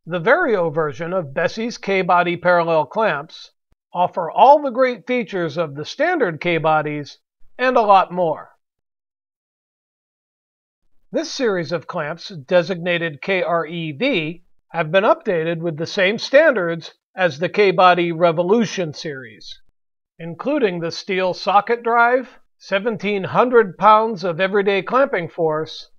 The Vario version of BESSEY's K Body parallel clamps offer all the great features of the standard K bodies and a lot more. This series of clamps, designated KRE-V, have been updated with the same standards as the K Body Revolution series, including the steel socket drive, 1,700 pounds of everyday clamping force,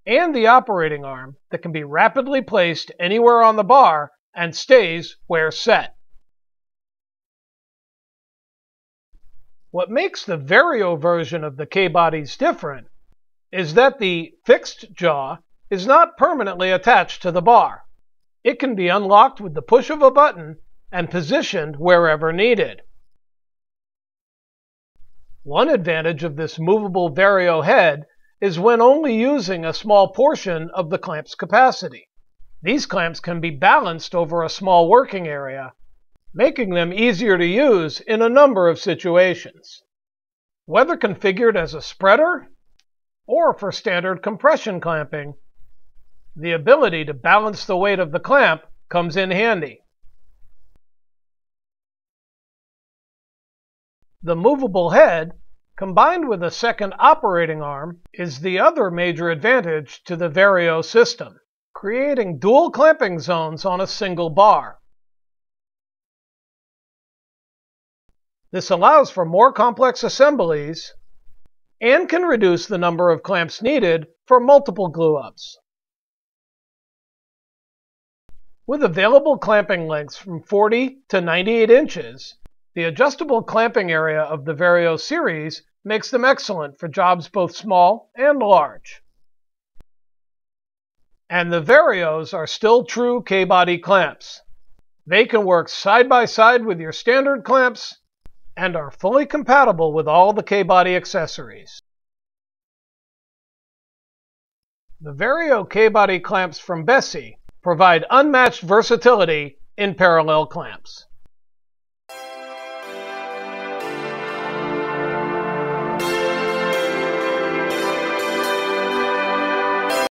and the operating arm that can be rapidly placed anywhere on the bar and stays where set. What makes the Vario version of the K bodies different is that the fixed jaw is not permanently attached to the bar. It can be unlocked with the push of a button and positioned wherever needed. One advantage of this movable Vario head is when only using a small portion of the clamp's capacity. These clamps can be balanced over a small working area, making them easier to use in a number of situations. Whether configured as a spreader or for standard compression clamping, the ability to balance the weight of the clamp comes in handy. The movable head, combined with a second operating arm, is the other major advantage to the Vario system, creating dual clamping zones on a single bar. This allows for more complex assemblies and can reduce the number of clamps needed for multiple glue-ups. With available clamping lengths from 40 to 98 inches, the adjustable clamping area of the Vario series makes them excellent for jobs both small and large. And the Varios are still true K body clamps. They can work side by side with your standard clamps and are fully compatible with all the K body accessories. The Vario K body clamps from BESSEY provide unmatched versatility in parallel clamps.